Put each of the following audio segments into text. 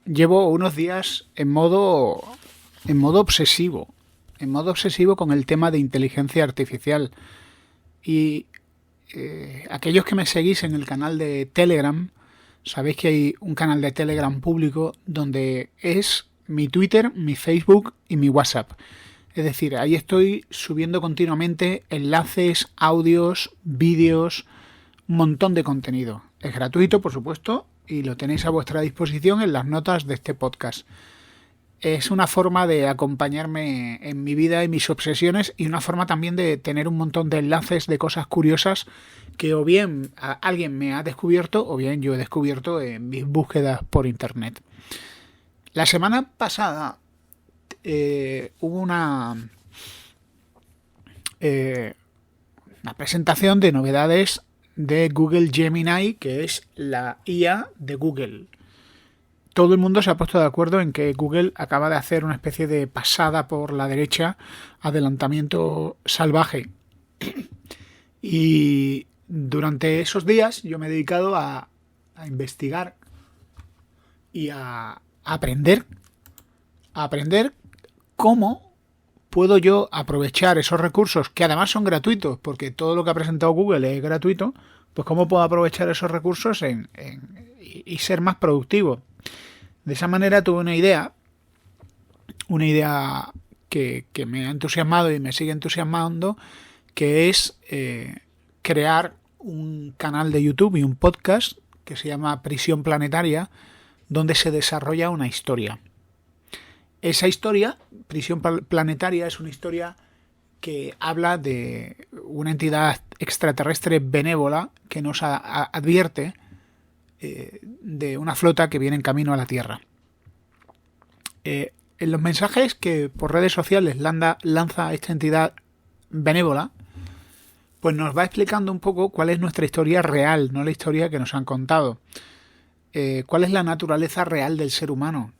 Llevo unos días en modo obsesivo con el tema de inteligencia artificial. Y aquellos que me seguís en el canal de Telegram, sabéis que hay un canal de Telegram público donde es mi Twitter, mi Facebook y mi WhatsApp. Es decir, ahí estoy subiendo continuamente enlaces, audios, vídeos, un montón de contenido. Es gratuito, por supuesto, y lo tenéis a vuestra disposición en las notas de este podcast. Es una forma de acompañarme en mi vida y mis obsesiones, y una forma también de tener un montón de enlaces de cosas curiosas que o bien alguien me ha descubierto o bien yo he descubierto en mis búsquedas por internet. La semana pasada hubo una presentación de novedades de Google Gemini, que es la IA de Google. Todo el mundo se ha puesto de acuerdo en que Google acaba de hacer una especie de pasada por la derecha, adelantamiento salvaje. Y durante esos días yo me he dedicado a investigar y a aprender cómo puedo yo aprovechar esos recursos, que además son gratuitos, porque todo lo que ha presentado Google es gratuito, pues cómo puedo aprovechar esos recursos y ser más productivo. De esa manera tuve una idea que me ha entusiasmado y me sigue entusiasmando, que es crear un canal de YouTube y un podcast que se llama Prisión Planetaria, donde se desarrolla una historia. Esa historia, Prisión Planetaria, es una historia que habla de una entidad extraterrestre benévola que nos advierte de una flota que viene en camino a la Tierra. En los mensajes que por redes sociales lanza esta entidad benévola, pues nos va explicando un poco cuál es nuestra historia real, no la historia que nos han contado. Cuál es la naturaleza real del ser humano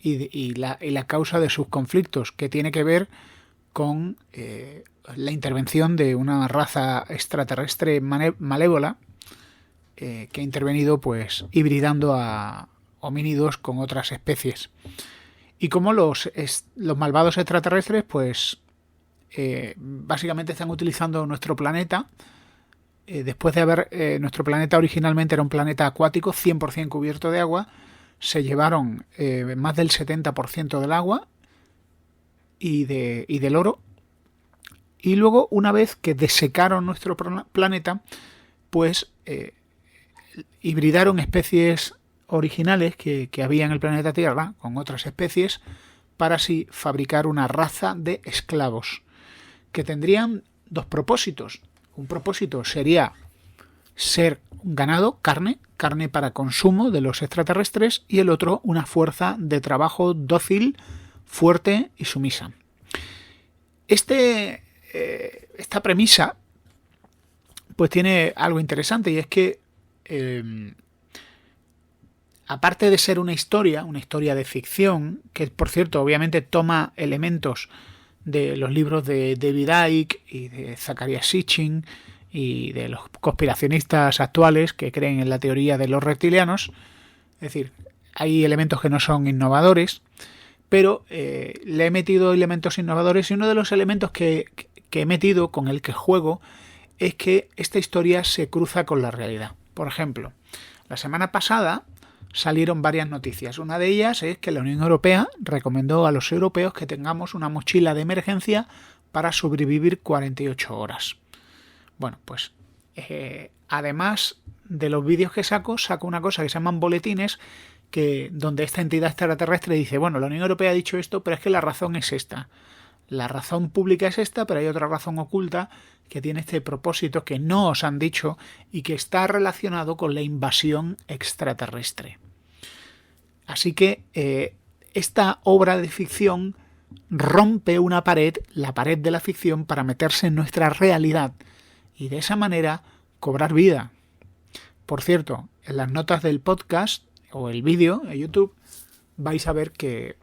y la causa de sus conflictos, que tiene que ver con la intervención de una raza extraterrestre malévola que ha intervenido, pues hibridando a homínidos con otras especies. Y como los malvados extraterrestres, pues básicamente están utilizando nuestro planeta. Después de haber... nuestro planeta originalmente era un planeta acuático, 100% cubierto de agua. Se llevaron más del 70% del agua y del oro. Y luego, una vez que desecaron nuestro planeta, pues hibridaron especies originales que había en el planeta Tierra con otras especies para así fabricar una raza de esclavos que tendrían dos propósitos. Un propósito sería ser un ganado, carne para consumo de los extraterrestres, y el otro una fuerza de trabajo dócil, fuerte y sumisa. Esta premisa pues tiene algo interesante, y es que aparte de ser una historia de ficción, que por cierto obviamente toma elementos de los libros de David Icke y de Zecharia Sitchin y de los conspiracionistas actuales que creen en la teoría de los reptilianos, es decir, hay elementos que no son innovadores, pero le he metido elementos innovadores, y uno de los elementos que he metido, con el que juego, es que esta historia se cruza con la realidad. Por ejemplo, la semana pasada salieron varias noticias. Una de ellas es que la Unión Europea recomendó a los europeos que tengamos una mochila de emergencia para sobrevivir 48 horas. Bueno, pues además de los vídeos que saco una cosa que se llaman boletines, donde esta entidad extraterrestre dice, bueno, la Unión Europea ha dicho esto, pero es que la razón es esta. La razón pública es esta, pero hay otra razón oculta que tiene este propósito que no os han dicho y que está relacionado con la invasión extraterrestre. Así que esta obra de ficción rompe una pared, la pared de la ficción, para meterse en nuestra realidad y de esa manera cobrar vida. Por cierto, en las notas del podcast o el vídeo en YouTube vais a ver que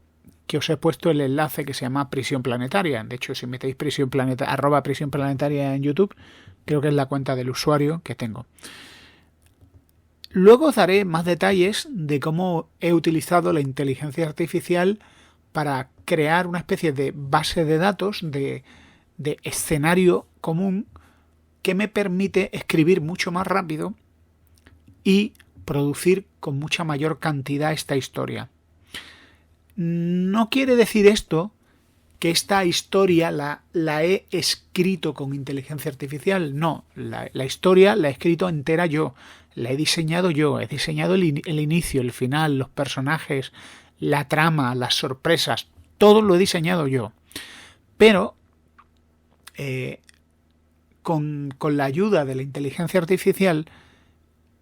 os he puesto el enlace que se llama Prisión Planetaria. De hecho, si metéis @Prisión Planetaria en YouTube, creo que es la cuenta del usuario que tengo. Luego os daré más detalles de cómo he utilizado la inteligencia artificial para crear una especie de base de datos de escenario común que me permite escribir mucho más rápido y producir con mucha mayor cantidad esta historia. No quiere decir esto que esta historia la he escrito con inteligencia artificial. No, la historia la he escrito entera yo, la he diseñado yo, he diseñado el inicio, el final, los personajes, la trama, las sorpresas, todo lo he diseñado yo. Pero con la ayuda de la inteligencia artificial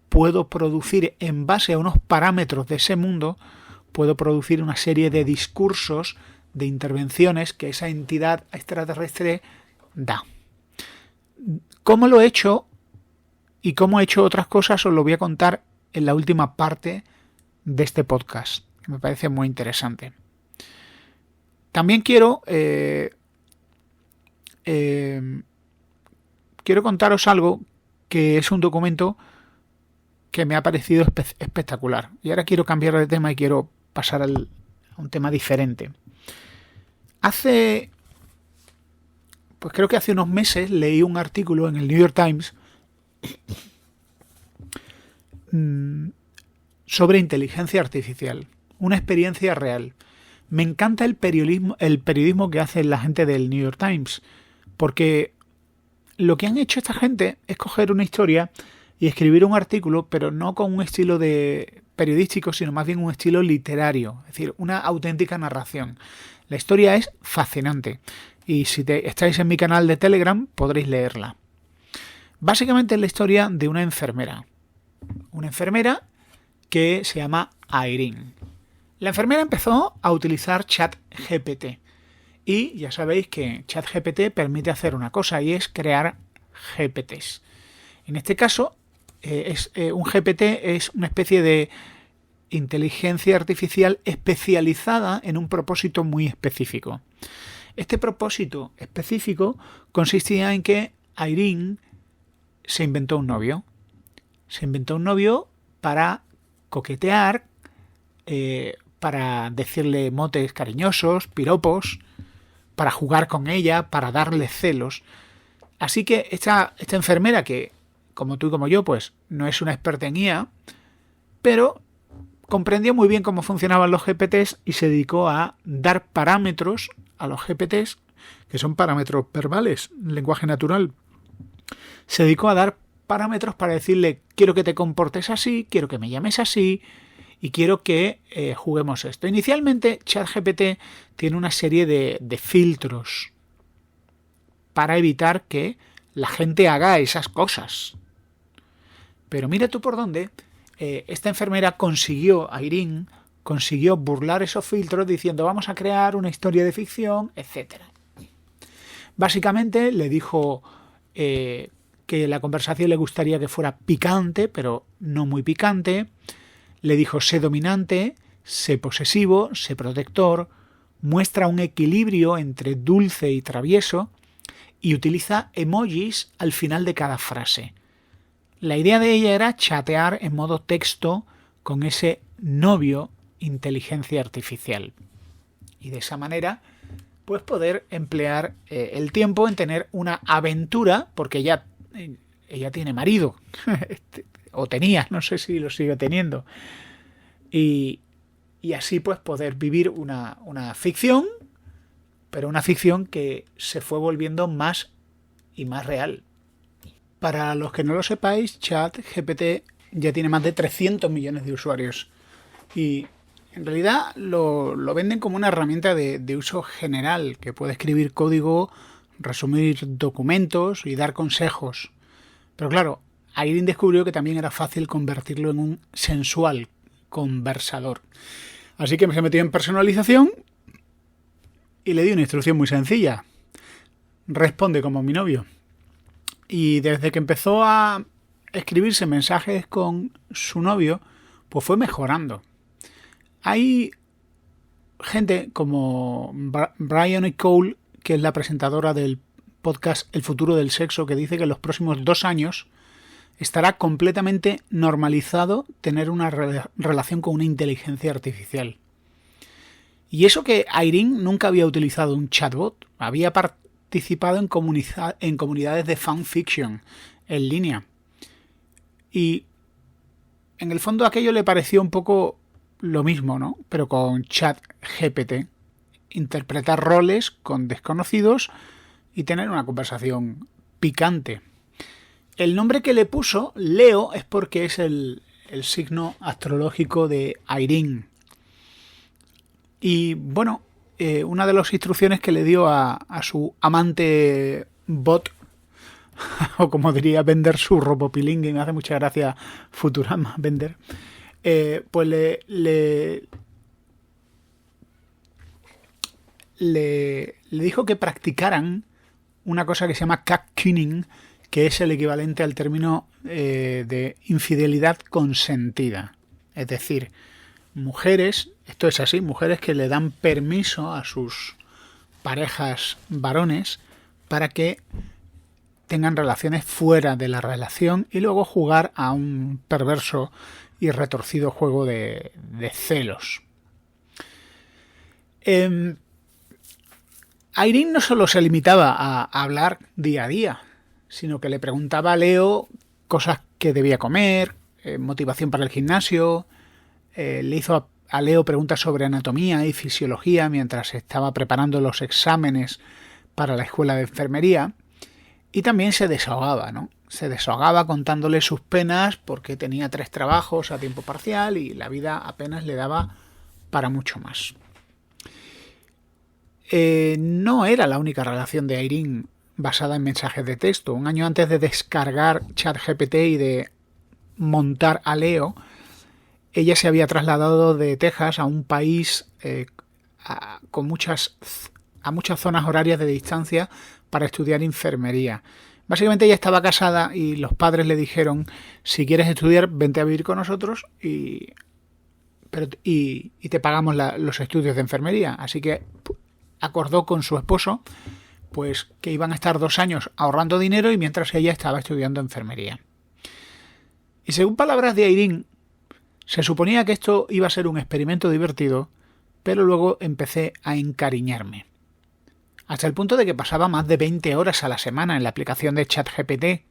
puedo producir, en base a unos parámetros de ese mundo, puedo producir una serie de discursos, de intervenciones que esa entidad extraterrestre da. ¿Cómo lo he hecho y cómo he hecho otras cosas? Os lo voy a contar en la última parte de este podcast, que me parece muy interesante. También quiero contaros algo que es un documento que me ha parecido espectacular. Y ahora quiero cambiar de tema y quiero pasar a un tema diferente. Creo que hace unos meses leí un artículo en el New York Times sobre inteligencia artificial, una experiencia real. Me encanta el periodismo que hace la gente del New York Times, porque lo que han hecho esta gente es coger una historia y escribir un artículo, pero no con un estilo de periodístico, sino más bien un estilo literario, es decir, una auténtica narración. La historia es fascinante y si estáis en mi canal de Telegram podréis leerla. Básicamente es la historia de una enfermera que se llama Irene. La enfermera empezó a utilizar ChatGPT y ya sabéis que ChatGPT permite hacer una cosa y es crear GPTs. En este caso, un GPT es una especie de inteligencia artificial especializada en un propósito muy específico. Este propósito específico consistía en que Irene se inventó un novio. Se inventó un novio para coquetear, para decirle motes cariñosos, piropos, para jugar con ella, para darle celos. Así que esta enfermera, que como tú y como yo, pues no es una experta en IA, pero comprendió muy bien cómo funcionaban los GPTs y se dedicó a dar parámetros a los GPTs, que son parámetros verbales, lenguaje natural. Se dedicó a dar parámetros para decirle: quiero que te comportes así, quiero que me llames así y quiero que juguemos esto. Inicialmente ChatGPT tiene una serie de filtros para evitar que la gente haga esas cosas. Pero mira tú por dónde esta enfermera Irene consiguió burlar esos filtros diciendo: vamos a crear una historia de ficción, etc. Básicamente le dijo que la conversación le gustaría que fuera picante, pero no muy picante. Le dijo: sé dominante, sé posesivo, sé protector, muestra un equilibrio entre dulce y travieso y utiliza emojis al final de cada frase. La idea de ella era chatear en modo texto con ese novio inteligencia artificial. Y de esa manera, pues poder emplear el tiempo en tener una aventura, porque ella tiene marido, o tenía, no sé si lo sigue teniendo. Y así pues poder vivir una ficción, pero una ficción que se fue volviendo más y más real. Para los que no lo sepáis, ChatGPT ya tiene más de 300 millones de usuarios y en realidad lo venden como una herramienta de uso general que puede escribir código, resumir documentos y dar consejos. Pero claro, Irene descubrió que también era fácil convertirlo en un sensual conversador. Así que se metió en personalización y le di una instrucción muy sencilla: responde como mi novio. Y desde que empezó a escribirse mensajes con su novio, pues fue mejorando. Hay gente como Brian Cole, que es la presentadora del podcast El futuro del sexo, que dice que en los próximos 2 años estará completamente normalizado tener una relación con una inteligencia artificial. Y eso que Irene nunca había utilizado un chatbot, había participado en comunidades de fanfiction en línea. Y en el fondo aquello le pareció un poco lo mismo, ¿no? Pero con ChatGPT. Interpretar roles con desconocidos y tener una conversación picante. El nombre que le puso, Leo, es porque es el signo astrológico de Irene. Y bueno, una de las instrucciones que le dio a su amante bot, o como diría Bender, su robopilingue, me hace mucha gracia Futurama, Bender, pues le dijo que practicaran una cosa que se llama catcalling, que es el equivalente al término de infidelidad consentida. Es decir, mujeres, esto es así, mujeres que le dan permiso a sus parejas varones para que tengan relaciones fuera de la relación y luego jugar a un perverso y retorcido juego de celos. Irene no solo se limitaba a hablar día a día, sino que le preguntaba a Leo cosas que debía comer, motivación para el gimnasio, le hizo a Leo preguntas sobre anatomía y fisiología mientras estaba preparando los exámenes para la escuela de enfermería, y también se desahogaba, ¿no? Se desahogaba contándole sus penas porque tenía 3 trabajos a tiempo parcial y la vida apenas le daba para mucho más. No era la única relación de Irene basada en mensajes de texto. Un año antes de descargar ChatGPT y de montar a Leo, ella se había trasladado de Texas a un país a muchas zonas horarias de distancia para estudiar enfermería. Básicamente ella estaba casada y los padres le dijeron: si quieres estudiar, vente a vivir con nosotros y te pagamos los estudios de enfermería. Así que acordó con su esposo pues que iban a estar 2 años ahorrando dinero y mientras ella estaba estudiando enfermería. Y según palabras de Irene, se suponía que esto iba a ser un experimento divertido, pero luego empecé a encariñarme. Hasta el punto de que pasaba más de 20 horas a la semana en la aplicación de ChatGPT.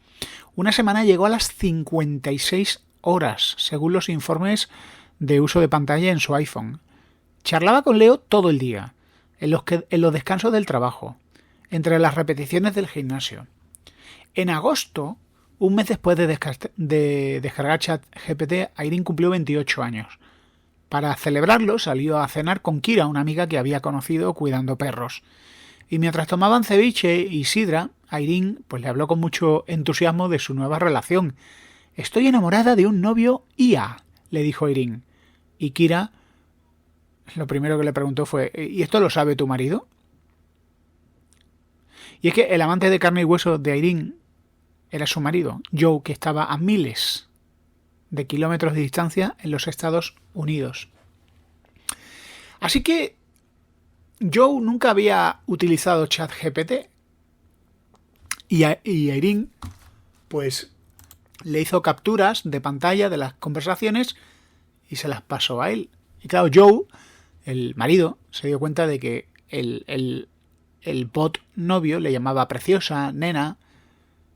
Una semana llegó a las 56 horas, según los informes de uso de pantalla en su iPhone. Charlaba con Leo todo el día, en los descansos del trabajo, entre las repeticiones del gimnasio. En agosto, un mes después de descargar ChatGPT, Irene cumplió 28 años. Para celebrarlo salió a cenar con Kira, una amiga que había conocido cuidando perros. Y mientras tomaban ceviche y sidra, Irene pues le habló con mucho entusiasmo de su nueva relación. «Estoy enamorada de un novio IA», le dijo Irene. Y Kira lo primero que le preguntó fue: «¿Y esto lo sabe tu marido?». Y es que el amante de carne y hueso de Irene era su marido, Joe, que estaba a miles de kilómetros de distancia en los Estados Unidos. Así que Joe nunca había utilizado ChatGPT y Irene pues le hizo capturas de pantalla de las conversaciones y se las pasó a él. Y claro, Joe, el marido, se dio cuenta de que el bot novio le llamaba preciosa, nena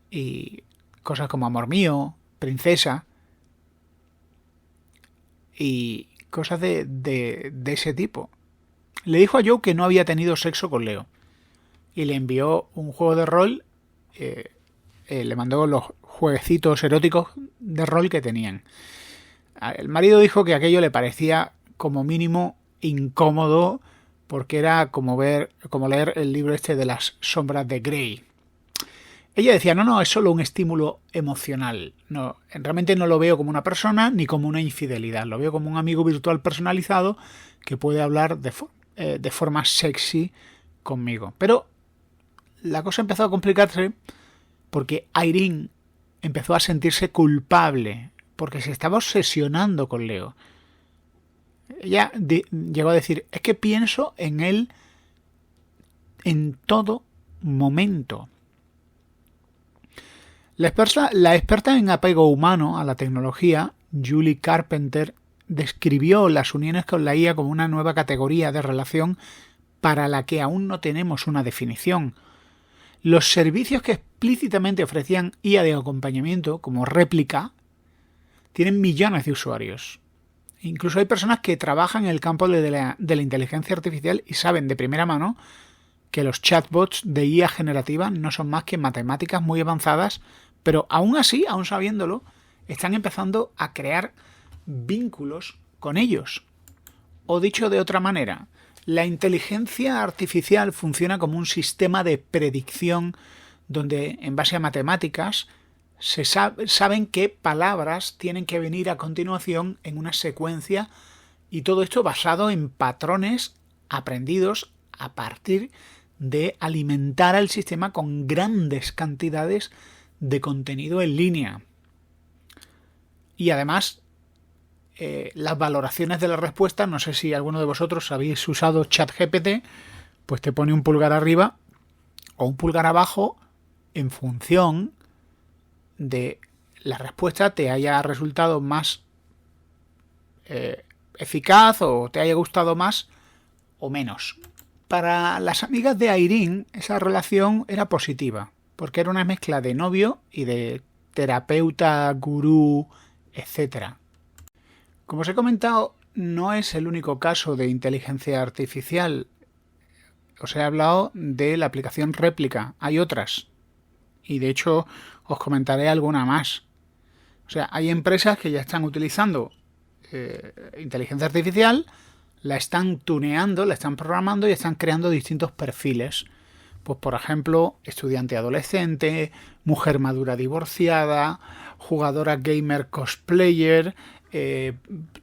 y cosas como amor mío, princesa y cosas de ese tipo. Le dijo a Joe que no había tenido sexo con Leo y le envió un juego de rol, le mandó los jueguecitos eróticos de rol que tenían. El marido dijo que aquello le parecía como mínimo incómodo porque era como leer el libro este de las sombras de Grey. Ella decía: no, es solo un estímulo emocional. No, realmente no lo veo como una persona ni como una infidelidad. Lo veo como un amigo virtual personalizado que puede hablar de forma sexy conmigo. Pero la cosa empezó a complicarse porque Irene empezó a sentirse culpable porque se estaba obsesionando con Leo. Ella llegó a decir: es que pienso en él en todo momento. La experta en apego humano a la tecnología, Julie Carpenter, describió las uniones con la IA como una nueva categoría de relación para la que aún no tenemos una definición. Los servicios que explícitamente ofrecían IA de acompañamiento, como Réplica, tienen millones de usuarios. Incluso hay personas que trabajan en el campo de la inteligencia artificial y saben de primera mano que los chatbots de IA generativa no son más que matemáticas muy avanzadas, pero aún así, aún sabiéndolo, están empezando a crear vínculos con ellos. O dicho de otra manera, la inteligencia artificial funciona como un sistema de predicción donde, en base a matemáticas, saben qué palabras tienen que venir a continuación en una secuencia, y todo esto basado en patrones aprendidos a partir de alimentar al sistema con grandes cantidades de contenido en línea. Y además, las valoraciones de la respuesta, no sé si alguno de vosotros habéis usado ChatGPT, pues te pone un pulgar arriba o un pulgar abajo en función de la respuesta te haya resultado más eficaz o te haya gustado más o menos. Para las amigas de Irene, esa relación era positiva, porque era una mezcla de novio y de terapeuta, gurú, etc. Como os he comentado, no es el único caso de inteligencia artificial. Os he hablado de la aplicación Réplica. Hay otras. Y de hecho os comentaré alguna más. O sea, hay empresas que ya están utilizando inteligencia artificial, la están tuneando, la están programando y están creando distintos perfiles. Pues por ejemplo, estudiante adolescente, mujer madura divorciada, jugadora gamer cosplayer,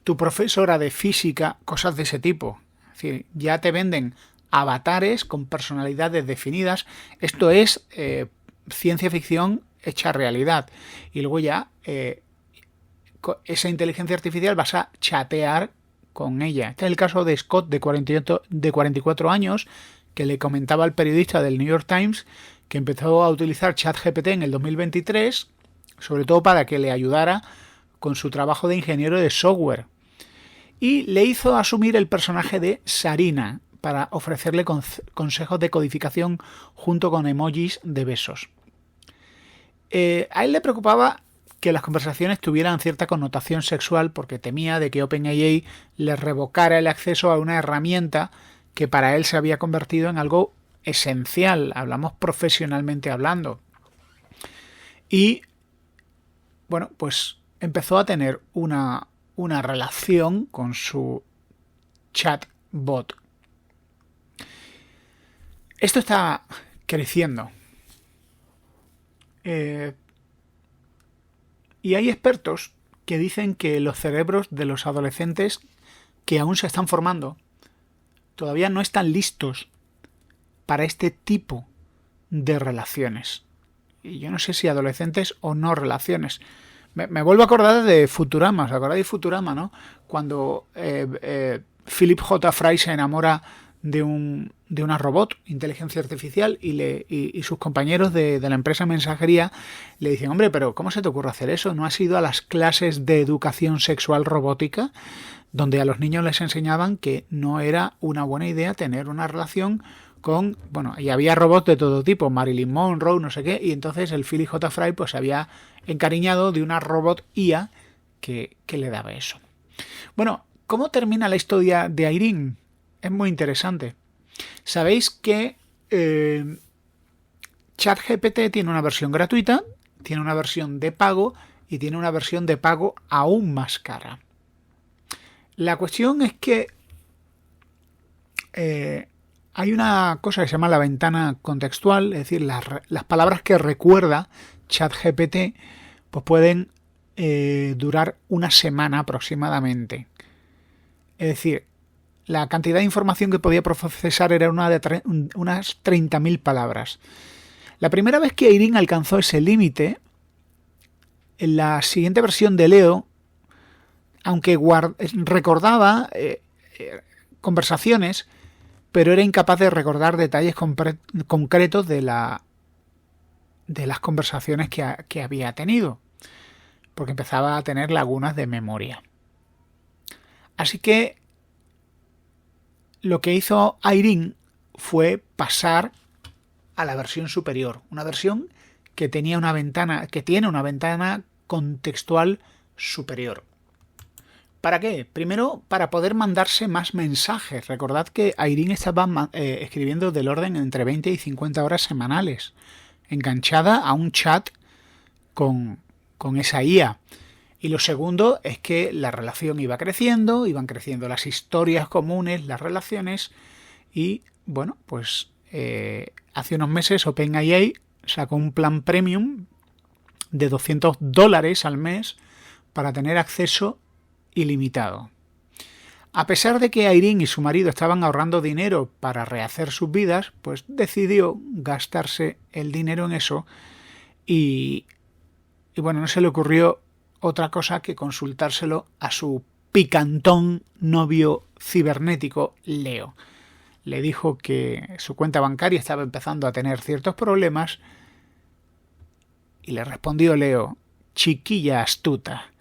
tu profesora de física, cosas de ese tipo. Es decir, ya te venden avatares con personalidades definidas. Esto es ciencia ficción hecha realidad. Y luego ya esa inteligencia artificial vas a chatear con ella. Este es el caso de Scott, de 44 años, que le comentaba al periodista del New York Times que empezó a utilizar ChatGPT en el 2023, sobre todo para que le ayudara con su trabajo de ingeniero de software. Y le hizo asumir el personaje de Sarina para ofrecerle consejos de codificación junto con emojis de besos. A él le preocupaba que las conversaciones tuvieran cierta connotación sexual porque temía de que OpenAI le revocara el acceso a una herramienta que para él se había convertido en algo esencial, hablamos profesionalmente hablando. Y bueno, pues empezó a tener una relación con su chatbot. Esto está creciendo. Y hay expertos que dicen que los cerebros de los adolescentes que aún se están formando todavía no están listos para este tipo de relaciones. Y yo no sé si adolescentes o no relaciones. Me vuelvo a acordar de Futurama. ¿Os acordáis de Futurama, no? Cuando Philip J. Fry se enamora de una robot, inteligencia artificial, y sus compañeros de la empresa mensajería le dicen: hombre, pero ¿cómo se te ocurre hacer eso? ¿No has ido a las clases de educación sexual robótica donde a los niños les enseñaban que no era una buena idea tener una relación con... Bueno, y había robots de todo tipo, Marilyn Monroe, no sé qué, y entonces el Philip J. Fry pues se había encariñado de una robot IA que le daba eso. Bueno, ¿cómo termina la historia de Irene? Es muy interesante. Sabéis que ChatGPT tiene una versión gratuita, tiene una versión de pago y tiene una versión de pago aún más cara. La cuestión es que hay una cosa que se llama la ventana contextual, es decir, las palabras que recuerda ChatGPT pues pueden durar una semana aproximadamente. Es decir, la cantidad de información que podía procesar era unas 30.000 palabras. La primera vez que Irene alcanzó ese límite, en la siguiente versión de Leo, aunque recordaba conversaciones, pero era incapaz de recordar detalles concretos de de las conversaciones que había tenido, porque empezaba a tener lagunas de memoria. Así que lo que hizo Irene fue pasar a la versión superior, una versión que tiene una ventana contextual superior. ¿Para qué? Primero, para poder mandarse más mensajes. Recordad que Irene estaba escribiendo del orden entre 20 y 50 horas semanales, enganchada a un chat con esa IA. Y lo segundo es que la relación iba creciendo, iban creciendo las historias comunes, las relaciones, y bueno, pues hace unos meses OpenAI sacó un plan premium de $200 al mes para tener acceso ilimitado. A pesar de que Irene y su marido estaban ahorrando dinero para rehacer sus vidas, pues decidió gastarse el dinero en eso y bueno, no se le ocurrió otra cosa que consultárselo a su picantón novio cibernético Leo. Le dijo que su cuenta bancaria estaba empezando a tener ciertos problemas y le respondió Leo: chiquilla astuta,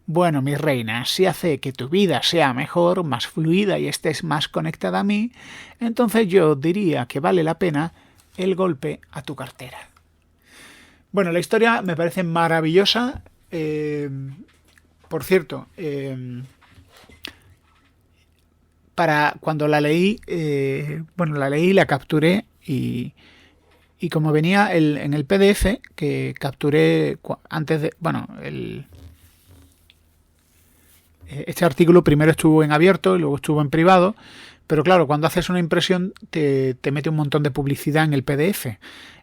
bueno, mi reina, si hace que tu vida sea mejor, más fluida y estés más conectada a mí, entonces yo diría que vale la pena el golpe a tu cartera. Bueno, la historia me parece maravillosa. Por cierto, para cuando la leí, la capturé y como venía en el PDF que capturé antes de, este artículo primero estuvo en abierto y luego estuvo en privado, pero claro, cuando haces una impresión te mete un montón de publicidad en el PDF.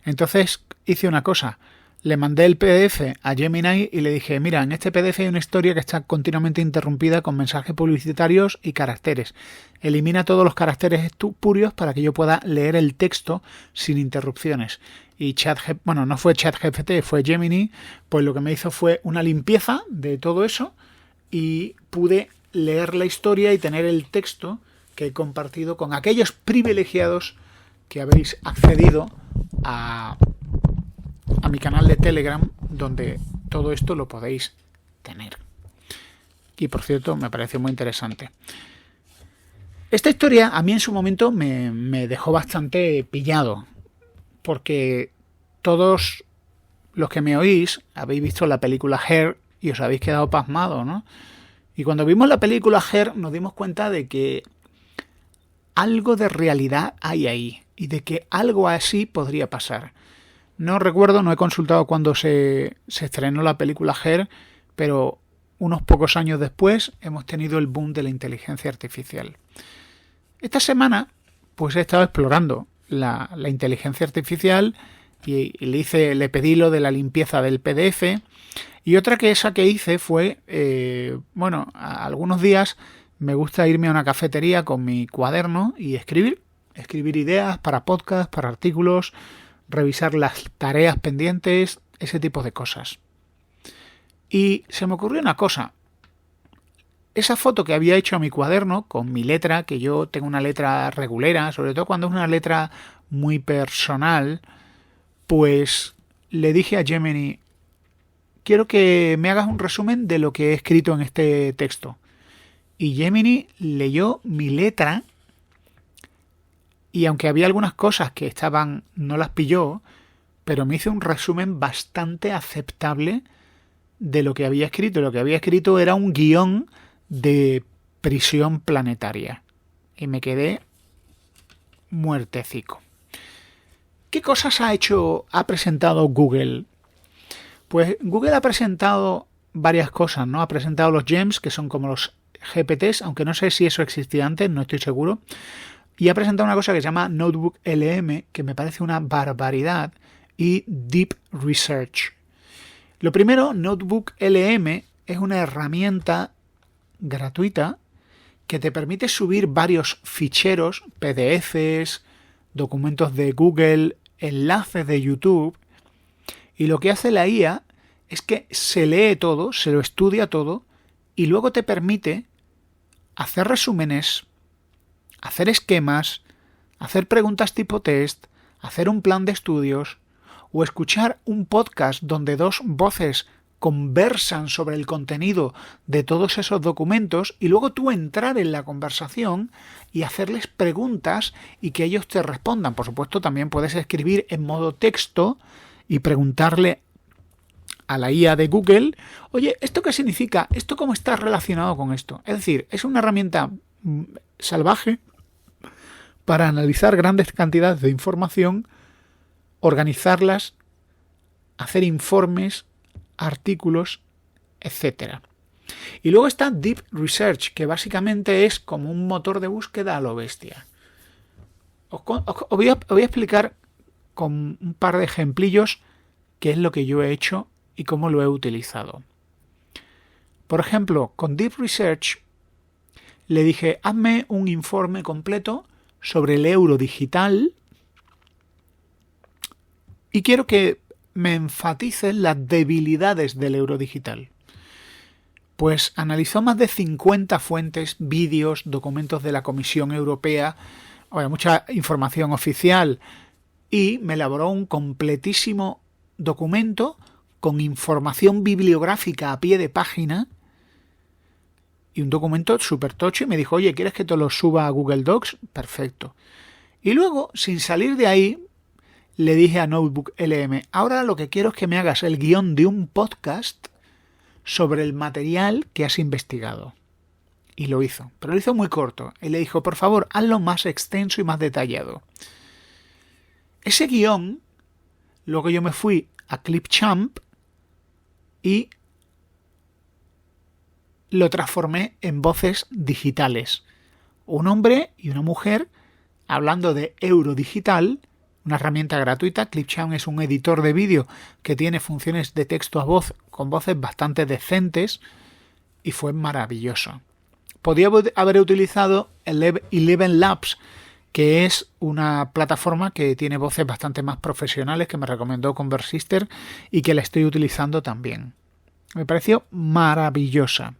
Entonces hice una cosa. Le mandé el PDF a Gemini y le dije: mira, en este PDF hay una historia que está continuamente interrumpida con mensajes publicitarios y caracteres. Elimina todos los caracteres espurios para que yo pueda leer el texto sin interrupciones. Y no fue ChatGPT, fue Gemini, pues lo que me hizo fue una limpieza de todo eso y pude leer la historia y tener el texto que he compartido con aquellos privilegiados que habéis accedido a mi canal de Telegram, donde todo esto lo podéis tener. Y por cierto, me pareció muy interesante. Esta historia a mí en su momento me dejó bastante pillado, porque todos los que me oís habéis visto la película Her y os habéis quedado pasmados, ¿no? Y cuando vimos la película Her nos dimos cuenta de que algo de realidad hay ahí y de que algo así podría pasar. No recuerdo, no he consultado cuándo se estrenó la película Her, pero unos pocos años después hemos tenido el boom de la inteligencia artificial. Esta semana pues he estado explorando la inteligencia artificial y le pedí lo de la limpieza del PDF, y otra que hice fue, algunos días me gusta irme a una cafetería con mi cuaderno y escribir ideas para podcast, para artículos, revisar las tareas pendientes, ese tipo de cosas. Y se me ocurrió una cosa. Esa foto que había hecho a mi cuaderno con mi letra, que yo tengo una letra regulera, sobre todo cuando es una letra muy personal, pues le dije a Gemini: quiero que me hagas un resumen de lo que he escrito en este texto. Y Gemini leyó mi letra, y aunque había algunas cosas que no las pilló, pero me hizo un resumen bastante aceptable de lo que había escrito. Lo que había escrito era un guión de Prisión Planetaria. Y me quedé muertecico. ¿Qué cosas ha presentado Google? Pues Google ha presentado varias cosas, ¿no? Ha presentado los GEMS, que son como los GPTs, aunque no sé si eso existía antes, no estoy seguro. Y ha presentado una cosa que se llama Notebook LM, que me parece una barbaridad, y Deep Research. Lo primero, Notebook LM es una herramienta gratuita que te permite subir varios ficheros, PDFs, documentos de Google, enlaces de YouTube, y lo que hace la IA es que se lee todo, se lo estudia todo, y luego te permite hacer resúmenes, hacer esquemas, hacer preguntas tipo test, hacer un plan de estudios, o escuchar un podcast donde dos voces conversan sobre el contenido de todos esos documentos y luego tú entrar en la conversación y hacerles preguntas y que ellos te respondan. Por supuesto, también puedes escribir en modo texto y preguntarle a la IA de Google, oye, ¿esto qué significa? ¿Esto cómo está relacionado con esto? Es decir, es una herramienta salvaje para analizar grandes cantidades de información, organizarlas, hacer informes, artículos, etc. Y luego está Deep Research, que básicamente es como un motor de búsqueda a lo bestia. Os voy a explicar con un par de ejemplillos qué es lo que yo he hecho y cómo lo he utilizado. Por ejemplo, con Deep Research le dije, hazme un informe completo sobre el euro digital y quiero que me enfatices las debilidades del euro digital. Pues analizó más de 50 fuentes, vídeos, documentos de la Comisión Europea, mucha información oficial, y me elaboró un completísimo documento con información bibliográfica a pie de página y un documento súper tocho, y me dijo, oye, ¿quieres que te lo suba a Google Docs? Perfecto. Y luego, sin salir de ahí, le dije a Notebook LM, ahora lo que quiero es que me hagas el guión de un podcast sobre el material que has investigado. Y lo hizo, pero lo hizo muy corto. Y le dijo, por favor, hazlo más extenso y más detallado. Ese guión, luego yo me fui a Clipchamp y lo transformé en voces digitales. Un hombre y una mujer hablando de euro digital, una herramienta gratuita. Clipchamp es un editor de vídeo que tiene funciones de texto a voz con voces bastante decentes y fue maravilloso. Podía haber utilizado el Eleven Labs, que es una plataforma que tiene voces bastante más profesionales que me recomendó Conversister y que la estoy utilizando también. Me pareció maravillosa.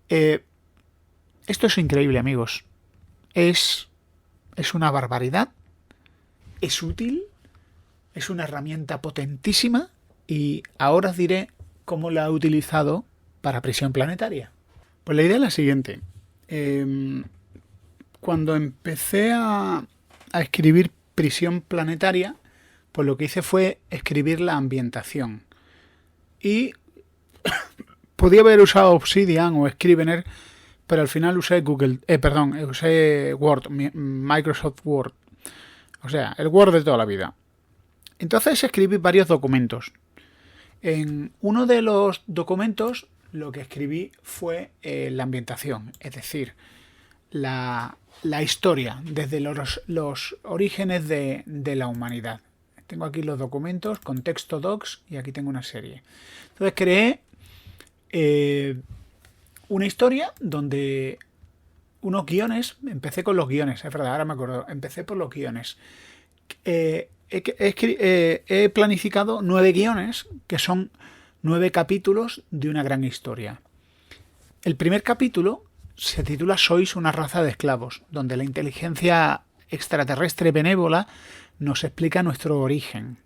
Esto es increíble, amigos. Es una barbaridad. Es útil. Es una herramienta potentísima. Y ahora os diré cómo la he utilizado para Prisión Planetaria. Pues la idea es la siguiente. Cuando empecé a escribir Prisión Planetaria, pues lo que hice fue escribir la ambientación. Y podía haber usado Obsidian o Scrivener, pero al final usé usé Word, Microsoft Word. O sea, el Word de toda la vida. Entonces escribí varios documentos. En uno de los documentos lo que escribí fue la ambientación, es decir, la historia desde los orígenes de la humanidad. Tengo aquí los documentos, contexto docs, y aquí tengo una serie. Entonces creé una historia donde unos guiones, empecé con los guiones, es verdad, ahora me acuerdo, empecé por los guiones. He planificado 9 guiones, que son 9 capítulos de una gran historia. El primer capítulo se titula Sois una raza de esclavos, donde la inteligencia extraterrestre benévola nos explica nuestro origen.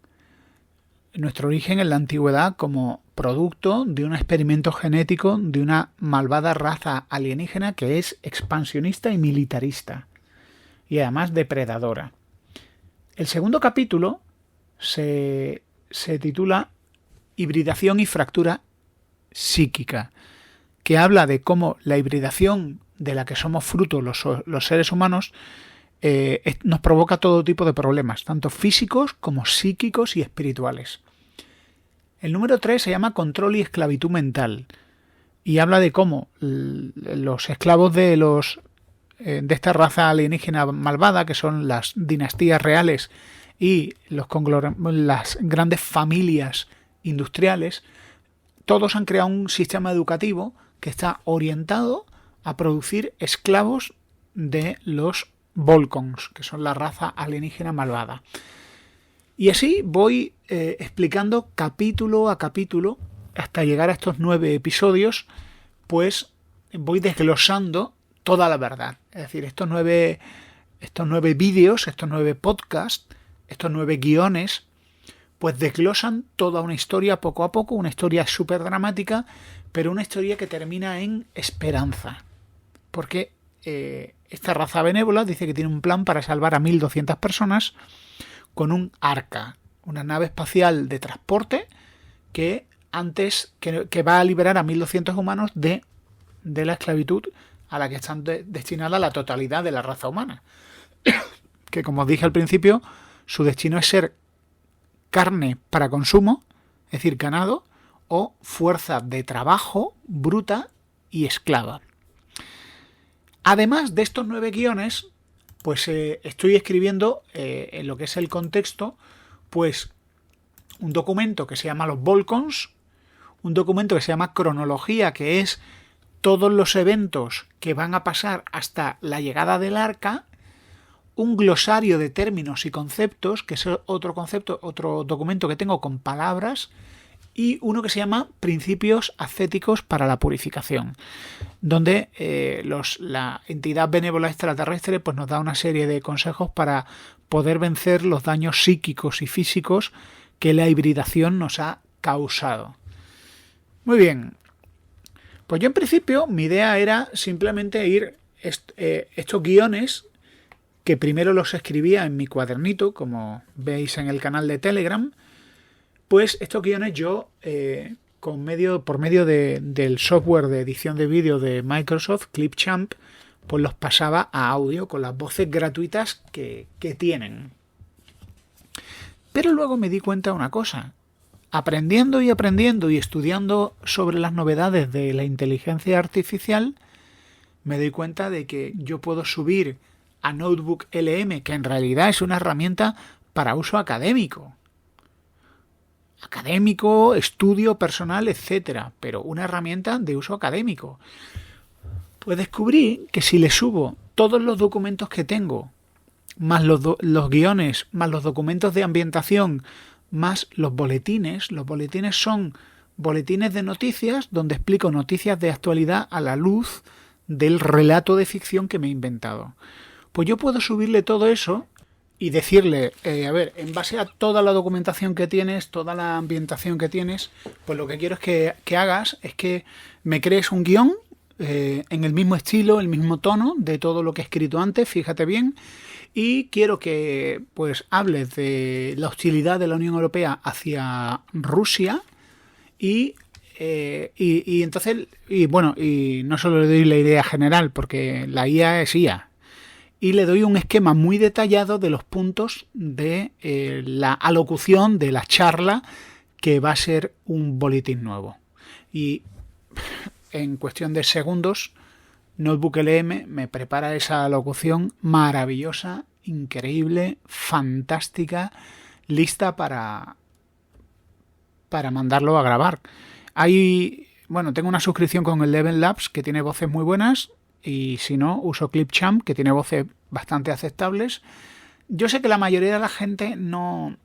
Nuestro origen en la antigüedad como producto de un experimento genético de una malvada raza alienígena que es expansionista y militarista, y además depredadora. El segundo capítulo se titula Hibridación y fractura psíquica, que habla de cómo la hibridación de la que somos fruto los seres humanos nos provoca todo tipo de problemas, tanto físicos como psíquicos y espirituales. El número 3 se llama Control y esclavitud mental y habla de cómo los esclavos de esta raza alienígena malvada, que son las dinastías reales y las grandes familias industriales, todos han creado un sistema educativo que está orientado a producir esclavos de los Volcons, que son la raza alienígena malvada. Y así voy explicando capítulo a capítulo hasta llegar a estos 9 episodios, pues voy desglosando toda la verdad. Es decir, estos 9 vídeos, estos 9 podcasts, estos 9 guiones, pues desglosan toda una historia poco a poco, una historia súper dramática, pero una historia que termina en esperanza. Porque esta raza benévola dice que tiene un plan para salvar a 1.200 personas con un Arca, una nave espacial de transporte que va a liberar a 1.200 humanos de la esclavitud a la que están destinada la totalidad de la raza humana. Que, como os dije al principio, su destino es ser carne para consumo, es decir, ganado, o fuerza de trabajo bruta y esclava. Además de estos 9 guiones, pues estoy escribiendo en lo que es el contexto, pues un documento que se llama los Volcons, un documento que se llama cronología, que es todos los eventos que van a pasar hasta la llegada del Arca, un glosario de términos y conceptos, que es otro documento que tengo con palabras, y uno que se llama Principios ascéticos para la purificación, donde la entidad benévola extraterrestre pues nos da una serie de consejos para poder vencer los daños psíquicos y físicos que la hibridación nos ha causado. Muy bien, pues yo en principio mi idea era simplemente ir estos guiones, que primero los escribía en mi cuadernito, como veis en el canal de Telegram, pues estos guiones yo, por medio del software de edición de vídeo de Microsoft, Clipchamp, pues los pasaba a audio con las voces gratuitas que tienen. Pero luego me di cuenta de una cosa. Aprendiendo y estudiando sobre las novedades de la inteligencia artificial, me doy cuenta de que yo puedo subir a Notebook LM, que en realidad es una herramienta para uso académico, estudio personal, etcétera, pero una herramienta de uso académico. Pues descubrí que si le subo todos los documentos que tengo, más los guiones, más los documentos de ambientación, más los boletines son boletines de noticias donde explico noticias de actualidad a la luz del relato de ficción que me he inventado. Pues yo puedo subirle todo eso y decirle, a ver, en base a toda la documentación que tienes, toda la ambientación que tienes, pues lo que quiero es que hagas es que me crees un guión en el mismo estilo, el mismo tono de todo lo que he escrito antes, fíjate bien, y quiero que pues hables de la hostilidad de la Unión Europea hacia Rusia y entonces, y no solo le doy la idea general, porque la IA es IA, y le doy un esquema muy detallado de los puntos de la alocución de la charla, que va a ser un boletín nuevo. Y en cuestión de segundos, Notebook LM me prepara esa alocución maravillosa, increíble, fantástica, lista para mandarlo a grabar. Tengo una suscripción con el Eleven Labs, que tiene voces muy buenas, y si no, uso Clipchamp, que tiene voces bastante aceptables. Yo sé que la mayoría de la gente no...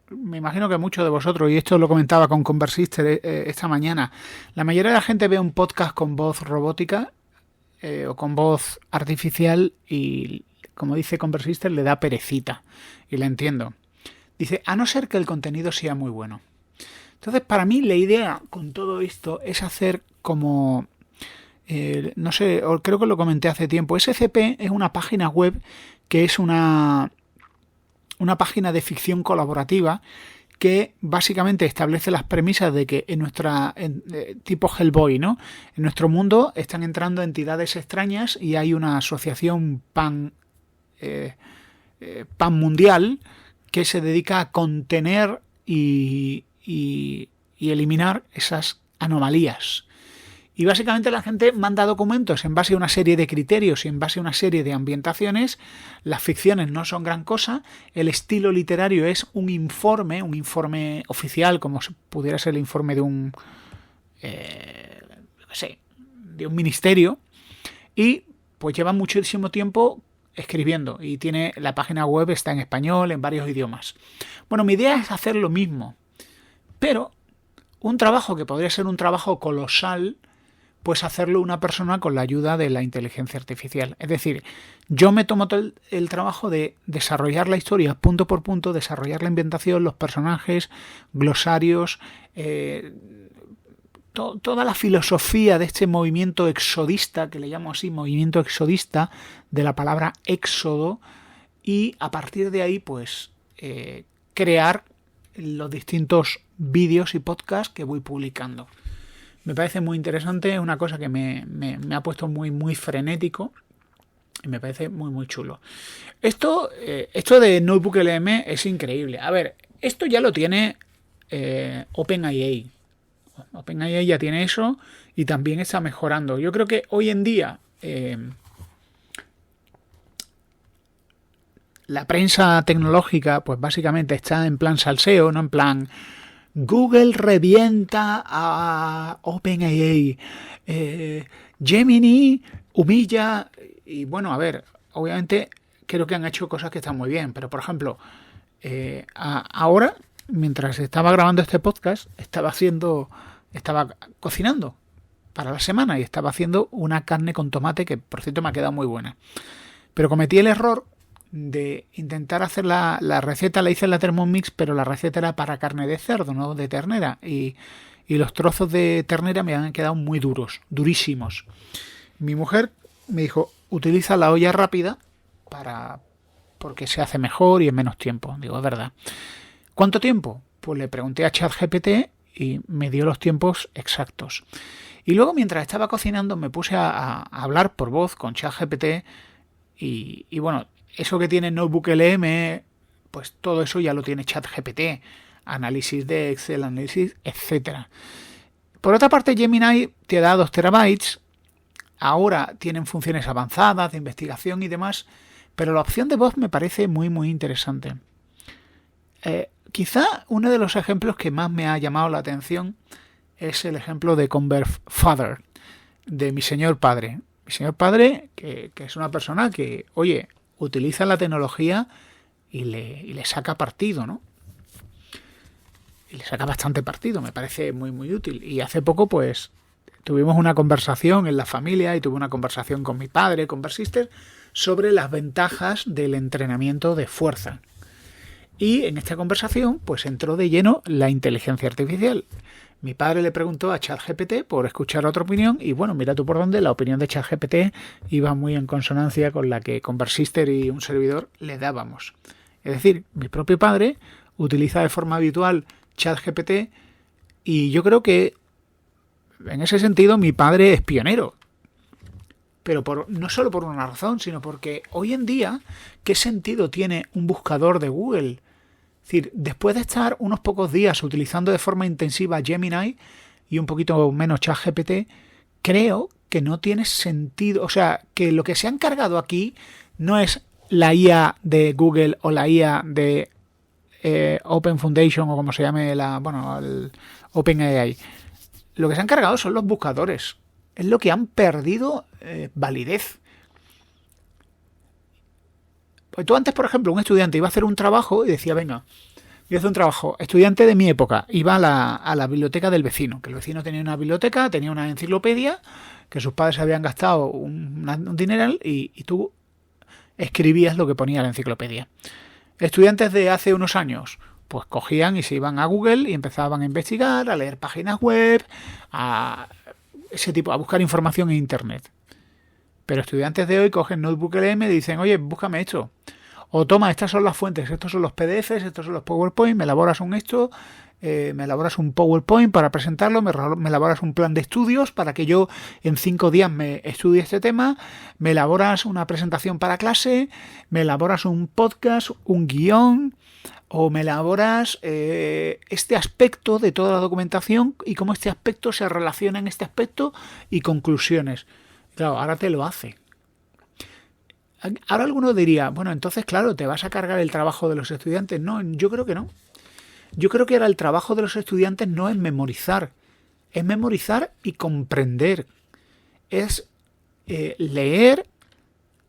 Me imagino que muchos de vosotros, y esto lo comentaba con Conversister esta mañana, la mayoría de la gente ve un podcast con voz robótica o con voz artificial y, como dice Conversister, le da perecita. Y la entiendo. Dice, a no ser que el contenido sea muy bueno. Entonces, para mí, la idea con todo esto es hacer como... no sé, creo que lo comenté hace tiempo. SCP es una página web que es una página de ficción colaborativa que básicamente establece las premisas de que tipo Hellboy, ¿no? En nuestro mundo están entrando entidades extrañas y hay una asociación pan mundial que se dedica a contener y eliminar esas anomalías. Y básicamente la gente manda documentos en base a una serie de criterios y en base a una serie de ambientaciones. Las ficciones no son gran cosa. El estilo literario es un informe oficial, como pudiera ser el informe de un ministerio. Y pues lleva muchísimo tiempo escribiendo. Y la página web está en español, en varios idiomas. Bueno, mi idea es hacer lo mismo. Pero un trabajo que podría ser un trabajo colosal, pues hacerlo una persona con la ayuda de la inteligencia artificial. Es decir, yo me tomo todo el trabajo de desarrollar la historia punto por punto, desarrollar la ambientación, los personajes, glosarios, toda la filosofía de este movimiento exodista, que le llamo así, movimiento exodista, de la palabra éxodo, y a partir de ahí pues crear los distintos vídeos y podcasts que voy publicando. Me parece muy interesante, es una cosa que me ha puesto muy frenético y me parece muy chulo. Esto de Notebook LM es increíble. A ver, esto ya lo tiene OpenAI. OpenAI ya tiene eso y también está mejorando. Yo creo que hoy en día la prensa tecnológica pues básicamente está en plan salseo, no en plan Google revienta a OpenAI, Gemini humilla, y bueno, a ver, obviamente creo que han hecho cosas que están muy bien, pero por ejemplo, ahora, mientras estaba grabando este podcast, estaba cocinando para la semana y estaba haciendo una carne con tomate que por cierto me ha quedado muy buena. Pero cometí el error de intentar hacer la receta, la hice en la Thermomix, pero la receta era para carne de cerdo, no de ternera, y los trozos de ternera me han quedado muy durísimos. Mi mujer me dijo, utiliza la olla rápida porque se hace mejor y en menos tiempo. Digo, es verdad. ¿Cuánto tiempo? Pues le pregunté a ChatGPT y me dio los tiempos exactos. Y luego, mientras estaba cocinando, me puse a hablar por voz con ChatGPT y bueno, eso que tiene Notebook LM, pues todo eso ya lo tiene ChatGPT. Análisis de Excel, análisis, etcétera. Por otra parte, Gemini te da 2 terabytes. Ahora tienen funciones avanzadas de investigación y demás, pero la opción de voz me parece muy interesante. Quizá uno de los ejemplos que más me ha llamado la atención es el ejemplo de Converse Father, de mi señor padre. Mi señor padre, que es una persona que, oye, utiliza la tecnología y le saca partido, ¿no? Y le saca bastante partido, me parece muy útil. Y hace poco, pues, tuvimos una conversación en la familia y tuve una conversación con mi padre, con Conversister, sobre las ventajas del entrenamiento de fuerza. Y en esta conversación, pues, entró de lleno la inteligencia artificial. Mi padre le preguntó a ChatGPT por escuchar otra opinión y bueno, mira tú por dónde, la opinión de ChatGPT iba muy en consonancia con la que Conversister y un servidor le dábamos. Es decir, mi propio padre utiliza de forma habitual ChatGPT y yo creo que en ese sentido mi padre es pionero. Pero no solo por una razón, sino porque hoy en día, ¿qué sentido tiene un buscador de Google? Es decir, después de estar unos pocos días utilizando de forma intensiva Gemini y un poquito menos ChatGPT, creo que no tiene sentido. O sea, que lo que se ha encargado aquí no es la IA de Google o la IA de Open Foundation o como se llame el OpenAI. Lo que se han encargado son los buscadores. Es lo que han perdido validez. Pues tú antes, por ejemplo, un estudiante iba a hacer un trabajo y decía, venga, voy a hacer un trabajo. Estudiante de mi época iba a la biblioteca del vecino, que el vecino tenía una biblioteca, tenía una enciclopedia, que sus padres habían gastado un dineral y tú escribías lo que ponía la enciclopedia. Estudiantes de hace unos años, pues cogían y se iban a Google y empezaban a investigar, a leer páginas web, a buscar información en Internet. Pero estudiantes de hoy cogen Notebook LM y dicen, oye, búscame esto. O toma, estas son las fuentes, estos son los PDFs, estos son los PowerPoint, me elaboras me elaboras un PowerPoint para presentarlo, me elaboras un plan de estudios para que yo en 5 días me estudie este tema, me elaboras una presentación para clase, me elaboras un podcast, un guión, o me elaboras este aspecto de toda la documentación y cómo este aspecto se relaciona en este aspecto y conclusiones. Claro, ahora te lo hace. Ahora alguno diría, bueno, entonces claro, ¿te vas a cargar el trabajo de los estudiantes? No, yo creo que no. Yo creo que ahora el trabajo de los estudiantes no es memorizar y comprender. Es leer,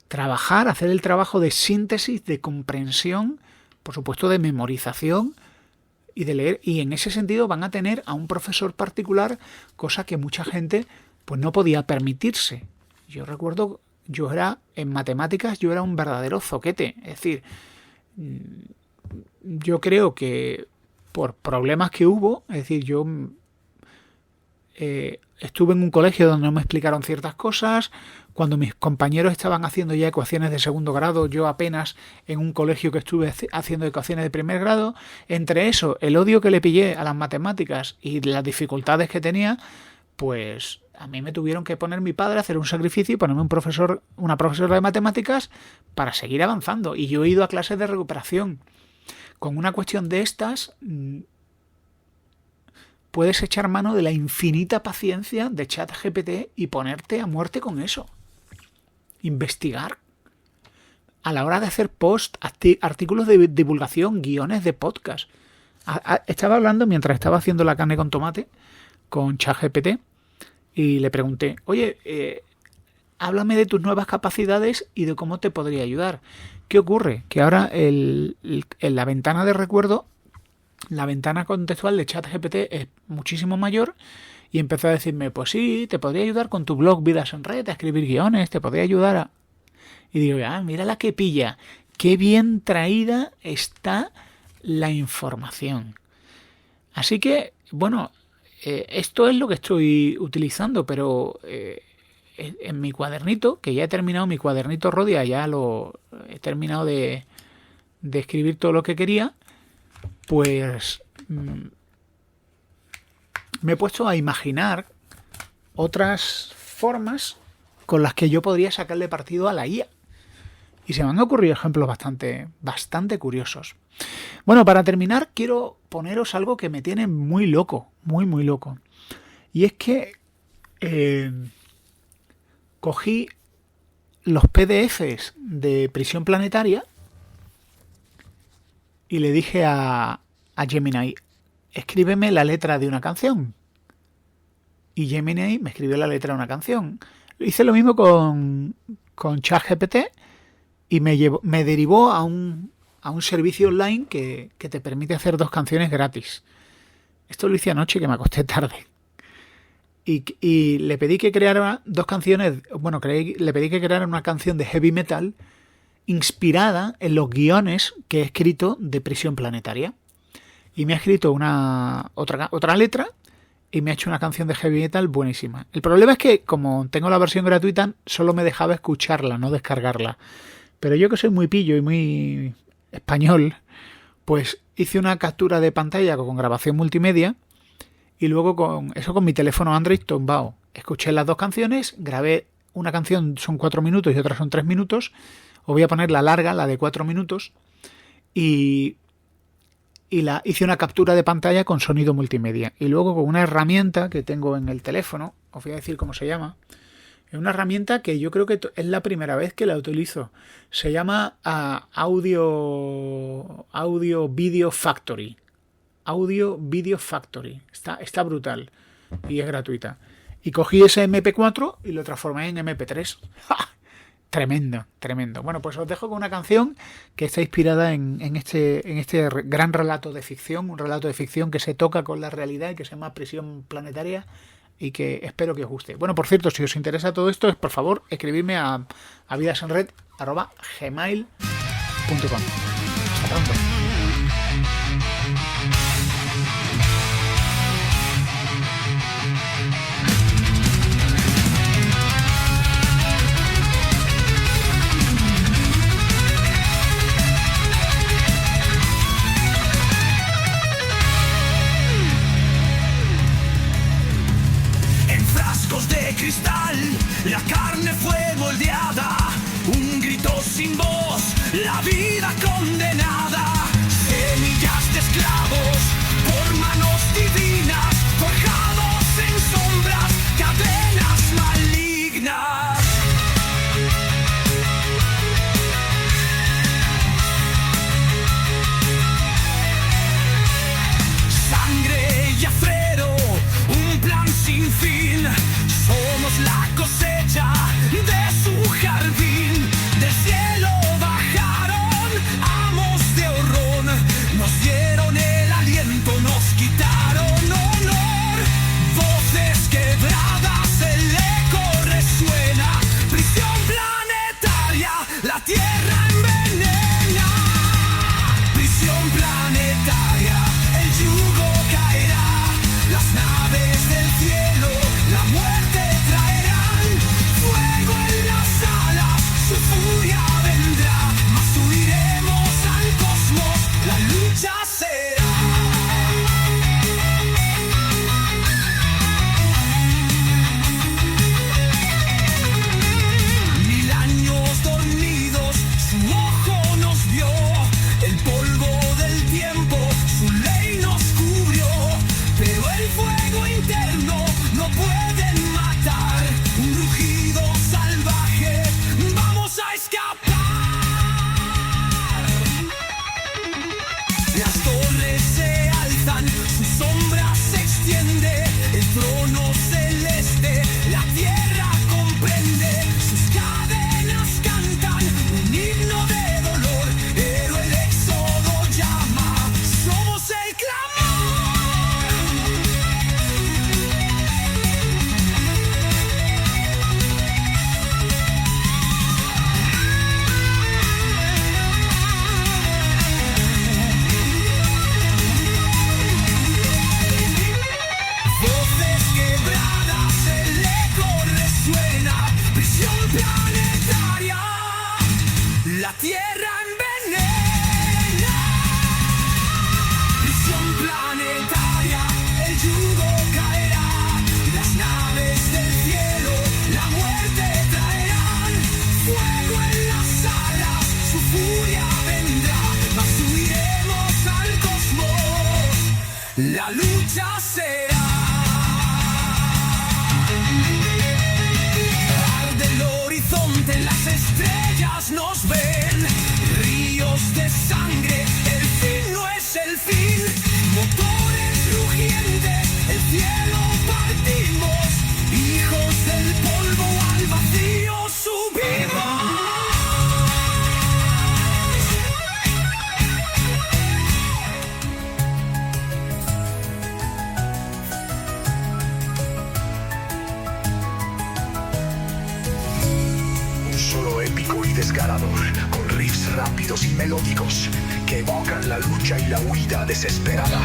trabajar, hacer el trabajo de síntesis, de comprensión, por supuesto de memorización y de leer. Y en ese sentido van a tener a un profesor particular, cosa que mucha gente pues no podía permitirse. Yo recuerdo, en matemáticas yo era un verdadero zoquete. Es decir, yo creo que por problemas que hubo, es decir, yo estuve en un colegio donde no me explicaron ciertas cosas. Cuando mis compañeros estaban haciendo ya ecuaciones de segundo grado, yo apenas en un colegio que estuve haciendo ecuaciones de primer grado. Entre eso, el odio que le pillé a las matemáticas y las dificultades que tenía, pues a mí me tuvieron que poner mi padre a hacer un sacrificio y ponerme una profesora de matemáticas para seguir avanzando. Y yo he ido a clases de recuperación. Con una cuestión de estas, puedes echar mano de la infinita paciencia de ChatGPT y ponerte a muerte con eso. Investigar. A la hora de hacer artículos de divulgación, guiones de podcast. Estaba hablando mientras estaba haciendo la carne con tomate con ChatGPT y le pregunté, oye, háblame de tus nuevas capacidades y de cómo te podría ayudar. ¿Qué ocurre? Que ahora en la ventana de recuerdo, la ventana contextual de ChatGPT es muchísimo mayor y empezó a decirme, pues sí, te podría ayudar con tu blog Vidas en Red, a escribir guiones, te podría ayudar a... Y digo, mira la que pilla, qué bien traída está la información. Así que, bueno, esto es lo que estoy utilizando, pero en mi cuadernito, que ya he terminado mi cuadernito Rodia, ya lo he terminado de escribir todo lo que quería, pues me he puesto a imaginar otras formas con las que yo podría sacarle partido a la IA. Y se me han ocurrido ejemplos bastante curiosos. Bueno, para terminar, quiero poneros algo que me tiene muy loco, muy loco. Y es que cogí los PDFs de Prisión Planetaria y le dije a Gemini, escríbeme la letra de una canción. Y Gemini me escribió la letra de una canción. Hice lo mismo con ChatGPT y me derivó a un servicio online que te permite hacer 2 canciones gratis. Esto lo hice anoche, que me acosté tarde. Y le pedí que creara 2 canciones. Bueno, le pedí que creara una canción de heavy metal inspirada en los guiones que he escrito de Prisión Planetaria. Y me ha escrito otra letra y me ha hecho una canción de heavy metal buenísima. El problema es que, como tengo la versión gratuita, solo me dejaba escucharla, no descargarla. Pero yo, que soy muy pillo y muy español, pues hice una captura de pantalla con grabación multimedia y luego con mi teléfono Android tumbado. Escuché las 2 canciones, grabé una canción, son 4 minutos y otra son 3 minutos. Os voy a poner la larga, la de 4 minutos, y hice una captura de pantalla con sonido multimedia. Y luego con una herramienta que tengo en el teléfono, os voy a decir cómo se llama. Es una herramienta que yo creo que es la primera vez que la utilizo. Se llama Audio Video Factory. Audio Video Factory. Está brutal y es gratuita. Y cogí ese MP4 y lo transformé en MP3. ¡Ja! Tremendo. Bueno, pues os dejo con una canción que está inspirada en este gran relato de ficción, un relato de ficción que se toca con la realidad y que se llama Prisión Planetaria, y que espero que os guste. Bueno, por cierto, si os interesa todo esto, por favor, escribidme a vidasenred@gmail.com. Hasta pronto. De cristal, la carne fue moldeada, un grito sin voz, la vida condenada, semillas de esclavos por manos divinas, forjados en sombras, cadenas malignas. Sangre y acero, un plan sin fin. Somos la cosecha de su jardín. Del cielo bajaron amos lucha será. Arde el horizonte, las estrellas nos ven, ríos de sangre, el fin no es el fin, motores rugientes, el cielo partimos, hijos del polvo al vacío subimos. Solo épico y desgarrador, con riffs rápidos y melódicos que evocan la lucha y la huida desesperada.